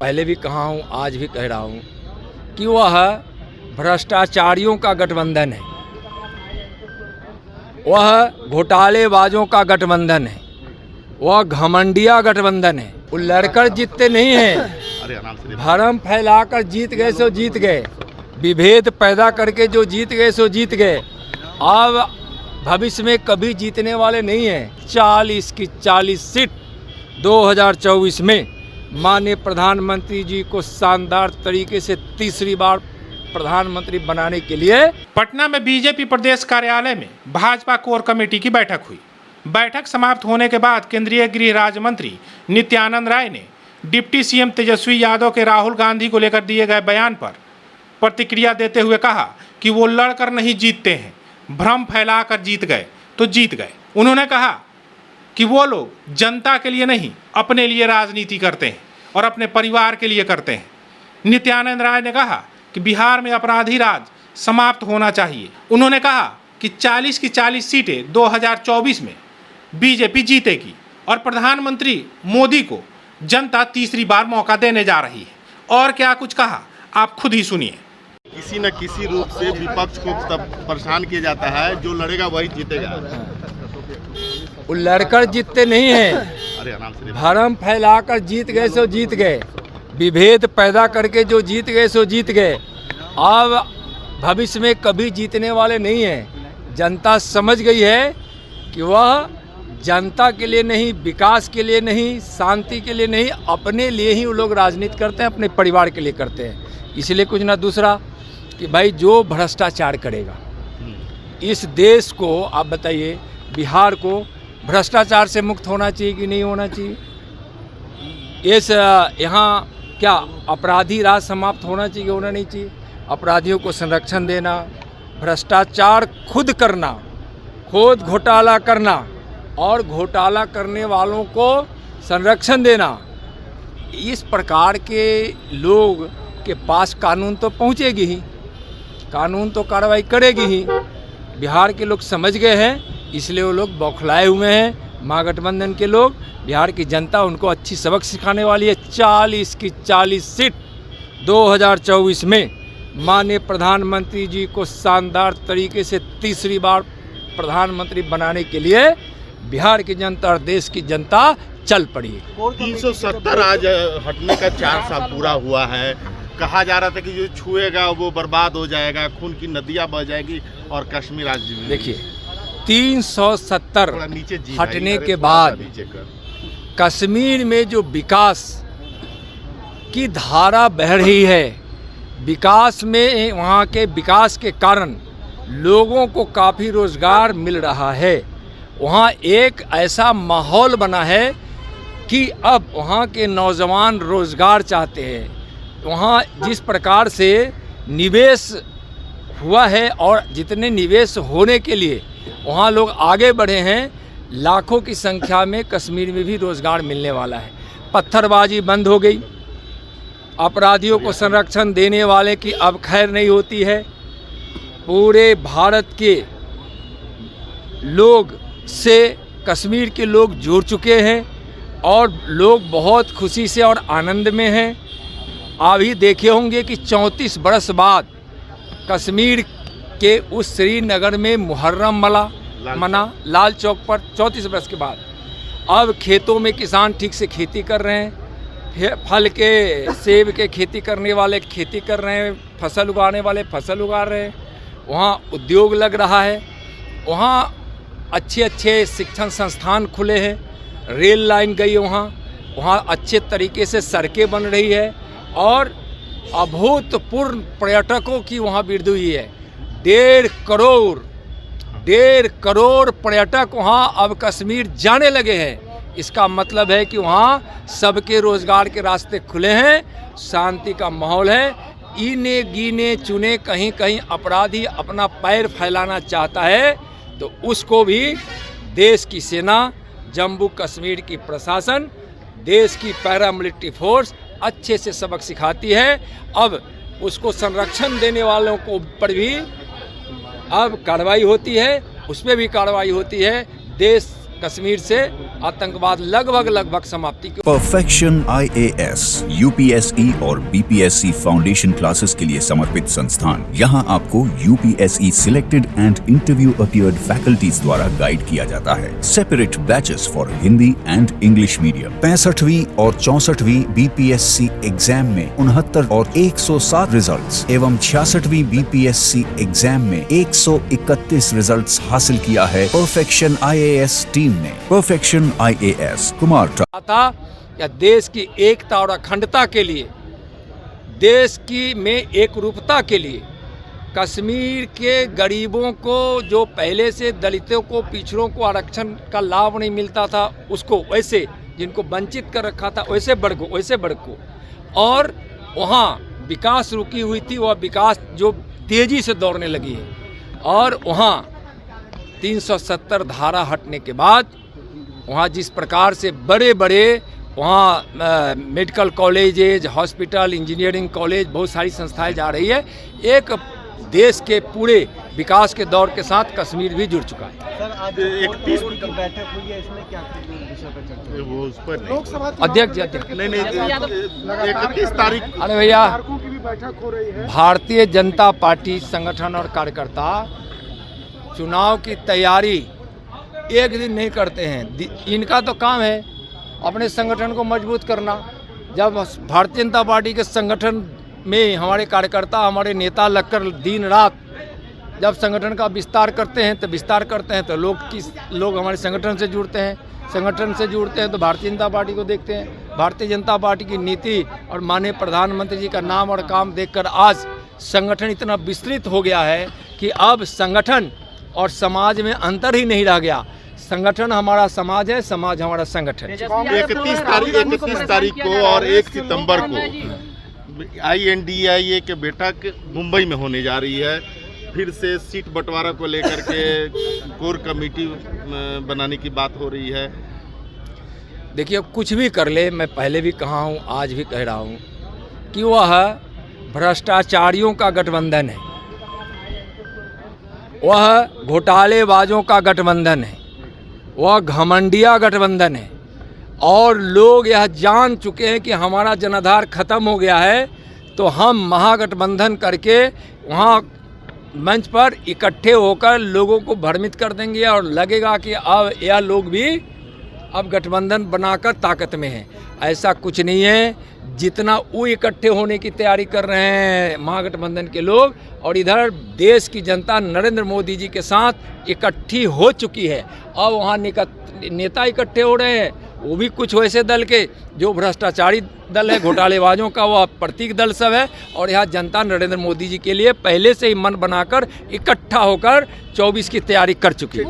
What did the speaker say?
पहले भी कहा हूँ, आज भी कह रहा हूँ कि वह भ्रष्टाचारियों का गठबंधन है, वह घोटालेबाजों का गठबंधन है, वह घमंडिया गठबंधन है। वो लड़कर जीतते नहीं हैं, भरम फैलाकर जीत गए सो जीत गए, विभेद पैदा करके जो जीत गए सो जीत गए। अब भविष्य में कभी जीतने वाले नहीं हैं। 40 की 40 सीट 2024 में माननीय प्रधानमंत्री जी को शानदार तरीके से तीसरी बार प्रधानमंत्री बनाने के लिए पटना में बीजेपी प्रदेश कार्यालय में भाजपा कोर कमेटी की बैठक हुई। बैठक समाप्त होने के बाद केंद्रीय गृह राज्य मंत्री नित्यानंद राय ने डिप्टी सीएम तेजस्वी यादव के राहुल गांधी को लेकर दिए गए बयान पर प्रतिक्रिया देते हुए कहा कि वो लड़कर नहीं जीतते हैं, भ्रम फैलाकर जीत गए तो जीत गए। उन्होंने कहा कि वो लोग जनता के लिए नहीं, अपने लिए राजनीति करते हैं और अपने परिवार के लिए करते हैं। नित्यानंद राय ने कहा कि बिहार में अपराधी राज समाप्त होना चाहिए। उन्होंने कहा कि 40 की 40 सीटें 2024 में बीजेपी जीतेगी और प्रधानमंत्री मोदी को जनता तीसरी बार मौका देने जा रही है। और क्या कुछ कहा, आप खुद ही सुनिए। किसी न किसी रूप से विपक्ष को तब परेशान किया जाता है, जो लड़ेगा वही जीतेगा। वो लड़कर जीतते नहीं हैं, भरम फैलाकर जीत गए सो जीत गए, विभेद पैदा करके जो जीत गए सो जीत गए। अब भविष्य में कभी जीतने वाले नहीं हैं। जनता समझ गई है कि वह जनता के लिए नहीं, विकास के लिए नहीं, शांति के लिए नहीं, अपने लिए ही वो लोग राजनीति करते हैं, अपने परिवार के लिए करते हैं। इसलिए कुछ ना दूसरा कि भाई जो भ्रष्टाचार करेगा, इस देश को आप बताइए, बिहार को भ्रष्टाचार से मुक्त होना चाहिए कि नहीं होना चाहिए? इस यहाँ क्या अपराधी राज समाप्त होना चाहिए, होना नहीं चाहिए? अपराधियों को संरक्षण देना, भ्रष्टाचार खुद करना, खुद घोटाला करना और घोटाला करने वालों को संरक्षण देना, इस प्रकार के लोग के पास कानून तो पहुँचेगी ही, कानून तो कार्रवाई करेगी ही। बिहार के लोग समझ गए हैं, इसलिए वो लोग बौखलाए हुए हैं। महागठबंधन के लोग, बिहार की जनता उनको अच्छी सबक सिखाने वाली है। 40 की 40 सीट 2024 में माननीय प्रधानमंत्री जी को शानदार तरीके से तीसरी बार प्रधानमंत्री बनाने के लिए बिहार की जनता और देश की जनता चल पड़ी है। 370 आज हटने का 4 साल पूरा हुआ है। कहा जा रहा था कि जो छुएगा वो बर्बाद हो जाएगा, खून की नदियां बह जाएगी और कश्मीर राज्य में। देखिए 370 हटने के बाद कश्मीर में जो विकास की धारा बह रही है, विकास में वहाँ के विकास के कारण लोगों को काफ़ी रोज़गार मिल रहा है। वहाँ एक ऐसा माहौल बना है कि अब वहाँ के नौजवान रोज़गार चाहते हैं। वहाँ जिस प्रकार से निवेश हुआ है और जितने निवेश होने के लिए वहाँ लोग आगे बढ़े हैं, लाखों की संख्या में कश्मीर में भी रोज़गार मिलने वाला है। पत्थरबाजी बंद हो गई, अपराधियों को संरक्षण देने वाले की अब खैर नहीं होती है। पूरे भारत के लोग से कश्मीर के लोग जुड़ चुके हैं और लोग बहुत खुशी से और आनंद में हैं। अभी देखे होंगे कि 34 बरस बाद कश्मीर के उस श्रीनगर में मुहर्रम मना लाल चौक पर 34 बरस के बाद। अब खेतों में किसान ठीक से खेती कर रहे हैं, फल के, सेब के खेती करने वाले खेती कर रहे हैं, फसल उगाने वाले फसल उगा रहे हैं। वहाँ उद्योग लग रहा है, वहाँ अच्छे अच्छे शिक्षण संस्थान खुले हैं, रेल लाइन गई है वहाँ अच्छे तरीके से सड़कें बन रही है और अभूतपूर्व पर्यटकों की वहाँ वृद्धि हुई है। 1.5 करोड़ पर्यटक वहाँ अब कश्मीर जाने लगे हैं। इसका मतलब है कि वहाँ सबके रोजगार के रास्ते खुले हैं, शांति का माहौल है। इने गिने चुने कहीं कहीं अपराधी अपना पैर फैलाना चाहता है तो उसको भी देश की सेना, जम्मू कश्मीर की प्रशासन, देश की पैरामिलिट्री फोर्स अच्छे से सबक सिखाती है। अब उसको संरक्षण देने वालों को पर भी अब कार्रवाई होती है, उसमें भी कार्रवाई होती है। देश कश्मीर से आतंकवाद लगभग समाप्ति की। परफेक्शन IAS UPSE और BPSC फाउंडेशन क्लासेस के लिए समर्पित संस्थान। यहाँ आपको UPSE selected and interview appeared faculties द्वारा गाइड किया जाता है। Separate batches for Hindi and English medium. 65वीं और 64वीं BPSC एग्जाम में 69 और 107 रिजल्ट्स एवं 66वीं BPSC एग्जाम में 131 रिजल्ट्स हासिल किया है परफेक्शन IAS टीम ने। परफेक्शन IAS कुमार था या देश की एकता और अखंडता के लिए, देश की में एक रूपता के लिए, कश्मीर के गरीबों को जो पहले से दलितों को पिछड़ों को आरक्षण का लाभ नहीं मिलता था उसको, वैसे जिनको वंचित कर रखा था वैसे वर्ग को और वहाँ विकास रुकी हुई थी, वह विकास जो तेजी से दौड़ने लगी है। और वहाँ 370 धारा हटने के बाद वहाँ जिस प्रकार से बड़े वहाँ medical colleges, hospital, engineering college, बहुत सारी संस्थाएं जा रही है। एक देश के पूरे विकास के दौर के साथ कश्मीर भी जुड़ चुका है। सर आज 31 बैठक हुई है, इसमें क्या विषय पर चर्चा हुई? वो उस पर लोकसभा अध्यक्ष नहीं 31 तारीख अरे भैया, की भी बैठक हो रही है। भारतीय जनता पार्टी संगठन और कार्यकर्ता चुनाव की तैयारी एक दिन नहीं करते हैं। इनका तो काम है अपने संगठन को मजबूत करना। जब भारतीय जनता पार्टी के संगठन में हमारे कार्यकर्ता, हमारे नेता लगकर दिन रात जब संगठन का विस्तार करते हैं तो लोग हमारे संगठन से जुड़ते हैं तो भारतीय जनता पार्टी को देखते हैं। भारतीय जनता पार्टी की नीति और माननीय प्रधानमंत्री जी का नाम और काम देखकर आज संगठन इतना विस्तृत हो गया है कि अब संगठन और समाज में अंतर ही नहीं रह गया। संगठन हमारा समाज है, समाज हमारा संगठन। 31 तारीख को और 1 सितंबर को INDIA के बैठक मुंबई में होने जा रही है। फिर से सीट बंटवारा को लेकर के कोर कमेटी बनाने की बात हो रही है। देखिए, कुछ भी कर ले, मैं पहले भी कहा हूँ, आज भी कह रहा हूँ कि वह भ्रष्टाचारियों का गठबंधन है, वह घोटालेबाजों का गठबंधन है, वह घमंडिया गठबंधन है। और लोग यह जान चुके हैं कि हमारा जनाधार खत्म हो गया है, तो हम महागठबंधन करके वहाँ मंच पर इकट्ठे होकर लोगों को भ्रमित कर देंगे और लगेगा कि अब यह लोग भी अब गठबंधन बनाकर ताकत में हैं। ऐसा कुछ नहीं है। जितना वो इकट्ठे होने की तैयारी कर रहे हैं महागठबंधन के लोग, और इधर देश की जनता नरेंद्र मोदी जी के साथ इकट्ठी हो चुकी है। अब वहाँ नेता इकट्ठे हो रहे हैं, वो भी कुछ वैसे दल के जो भ्रष्टाचारी दल है, घोटालेबाजों का वह प्रतीक दल सब है। और यहाँ जनता नरेंद्र मोदी जी के लिए पहले से ही मन बनाकर इकट्ठा होकर 24 की तैयारी कर चुकी है।